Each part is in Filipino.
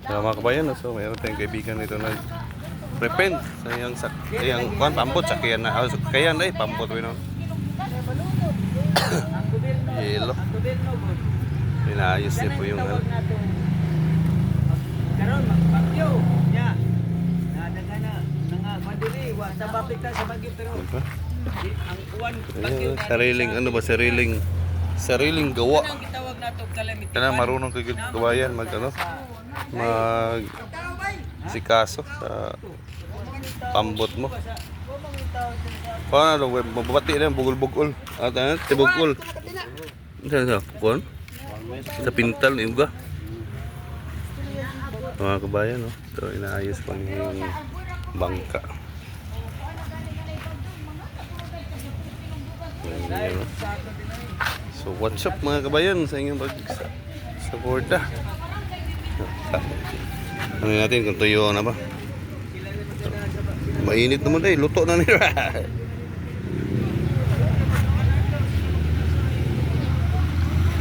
Mga kabayan, so mayroon tayong kaibigan nito na repent sa iyang pambot sakyan na sakyan ay pambot we no. Yelo. Pinayos niya po yung karon magpakyo nya. Nadaga na nga madili wa sa bapita sa bagyo pero ang kuwan bagyo sariling gawa. ang gitawag nato calamity. Kana marunong kay kabayan mag sikaso sa pambot mo. Paano lang mababati na bugol-bugol. At tibugol. Sa kuan? Sa pintal ni uga. Mga kabayan, no? So, inaayos pa yung bangka. Ayan, no? So, what's up mga kabayan sa inyong sa borda? Ano natin kung tuyo na ba? Mainit naman tayo, luto na nila.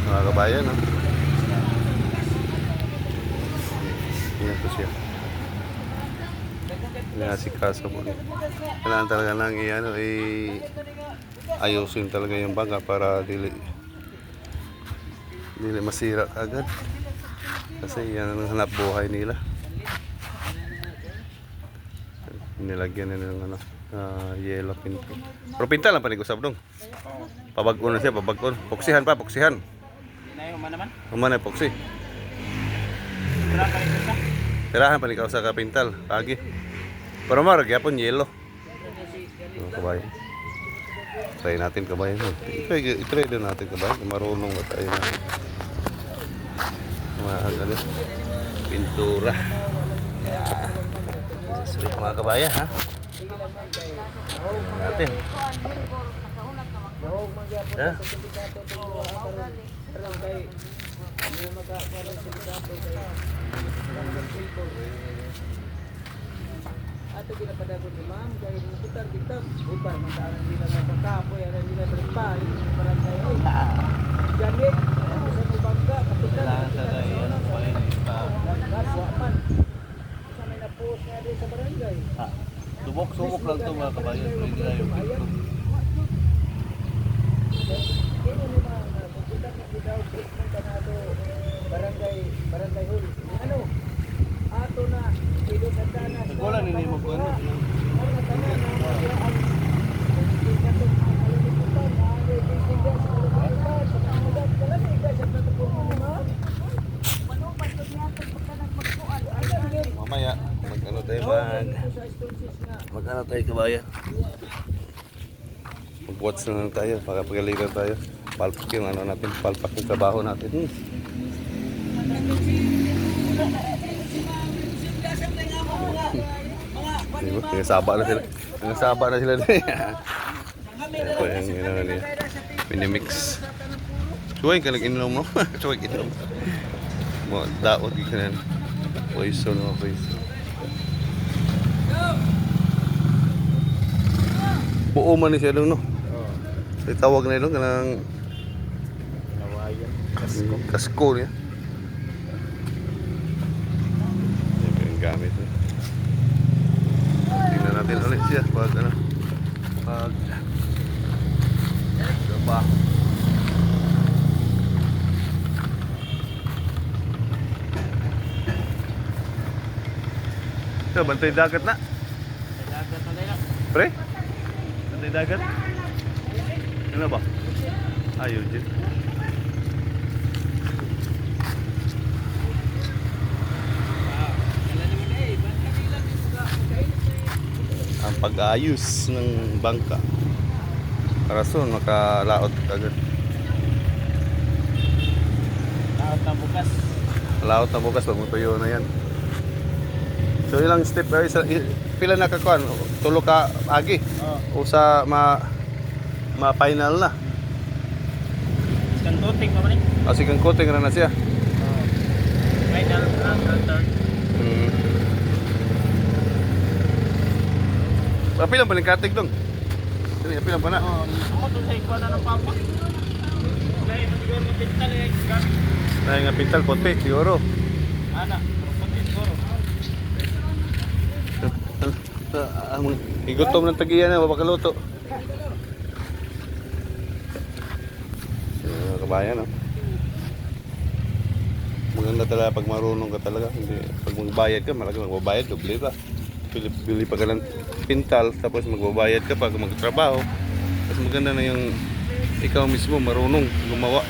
Mga kabayan, no? Yan po siya. Inasikaso po. Kailangan talaga lang ayusin talaga yung baga para dili masira agad. Kasi yan ang hanap buhay nila. Nilagyan nila ng yellow pinto. Pero pinta lang panigusap dong. Pabag-on na siya, pabag-on. Poksihan. Nayo man naman. Umana poksi. Tirahan pa ni sa kapintal, pagi. Pero marag yapon yelo. Kabayan. Try natin kabayan. I-try din natin kabayan. Marunong ba tayo na pintura. Sulit mga kabayan ha. Natin. Ya. Ato ginapadagon ni ma'am kay putar kita upa mandaran nila nga pagkapoy ara nila trepal para kayo gamit sa bangka kapitan sa gaswapan sa may napos nga di sa barangay Subok lang to mga kabayan. Pwede na yung pinto. kini ni ma'am putar na daw treatment kanado barangay hul ano ato na dito sa tanas Wala nini mo ko ano. Mamaya mag-ano tayo kabayan. Mag-watch na lang tayo para pagalitan tayo. Palpak yung ano natin, palpak yung trabaho natin. Nasaba na sila ito yung niya minimix. Suway ka nag-inom mo. Suway inom mo daot ka na poison. Buo man ni siya doon no. Tawag na doon kanang kasko niya. Yung gamit niya. Tingnan natin ulit siya pag trabaho. So, bantay dagat na. dagat na lang Pre? Bantay dagat? Ano ba? Ayaw dyan. Ang pag-ayos ng bangka para soon makalaot agad. Laot na bukas pag tuyo na yan. So ilang step pila na kakuan tulo ka agi usa ma final na. kan coating pa man ni Asigang coating ra na siya. final third Pilang pa ni katig dong. Dili pilang pa na. ako to sa ikuan na ng papa dai siguro ni pintal gamit Ay nga pintal puti siguro. ana puti ko igutom ng tagiyan na, mapakaluto. Mga kabayan, no? Maganda talaga pag marunong ka talaga. Hindi, pag magbayad ka, malaki magbabayad, doble ka. Bili pa ka ng pintal, tapos magbabayad ka pag magtrabaho. Tapos maganda na yung ikaw mismo marunong gumawa.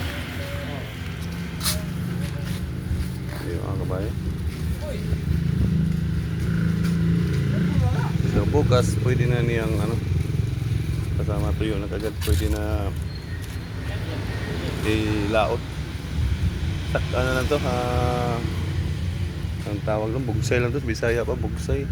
Ayun mga kabayan. So bukas pwede na niyang ano, kasama tuyo na kagad, pwede na ilaot. Ano lang to, ang tawag lang, bugsay lang to, Bisaya pa, bugsay.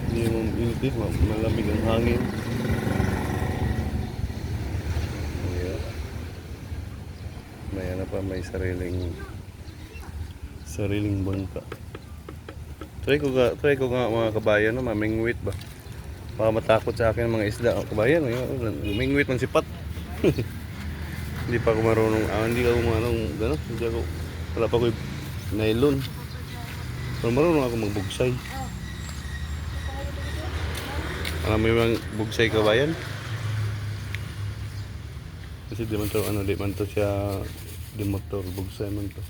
Hindi mo init, malamig ang hangin. Ayan. May ano pa, may sariling bangka. Try ko nga mga kabayan, no, mamingwit ba? Baka matakot sa akin ang mga isda. Oh, kabayan, mamingwit man sipat. Hindi pa ako marunong, hindi ako marunong, gano'n, wala pa ako nylon. Pero marunong ako magbugsay. Alam mo yung bugsay kabayan? Kasi di man to siya, di motor, bugsay man to.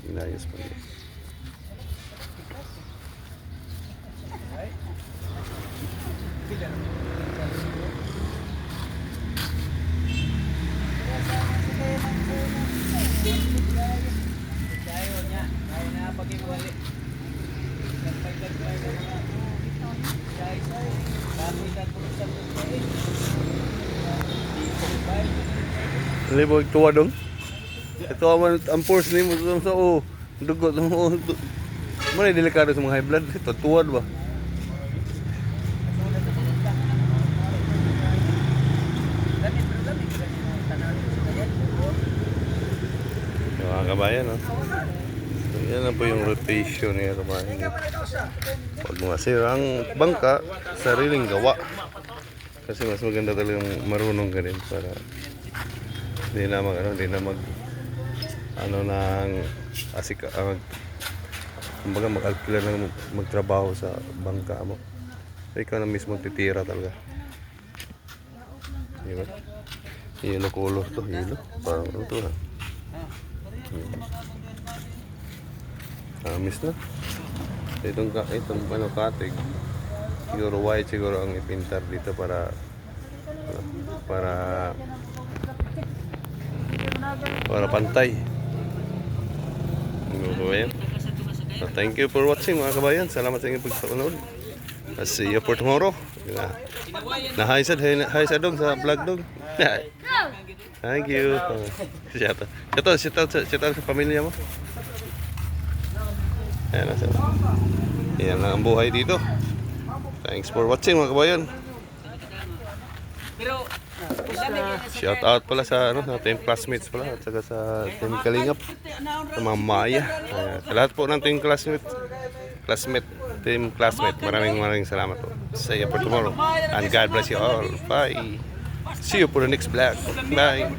Inayos pa niya. Libo tuwa dong. Ito ang force ni mo sa dugot mo. Muna delikado sa mga high blood. Ito tuwad ba? Yung mga kabayan, no? So, yan lang po yung rotation niya, kabayan. Pag masira ang bangka, sariling gawa. Kasi mas maganda talagang marunong ka rin para hindi na kumbaga mag-alkila ng magtrabaho sa bangka mo. So, ikaw na mismo titira talaga. Diba? Yellow color to, yellow. Parang ano to, ha? Miss na. Itong ano, katig. Siguro white siguro ang ipintar dito para pantay. Mga kabayan. So, thank you for watching mga kabayan. Salamat sa inyong pagpapanood. I'll see you for tomorrow. Hi sa dong sa vlog dong. Thank you. Shout out sa pamilya mo. Yan lang ang buhay dito. Thanks for watching mga kabayan. Shout out pala sa sa team classmates pala at saka sa team Kalingap, sa mga Maya. Sa lahat po ng team team classmate, maraming salamat po. See you for tomorrow and God bless you all. Bye. See you for the next vlog. Bye.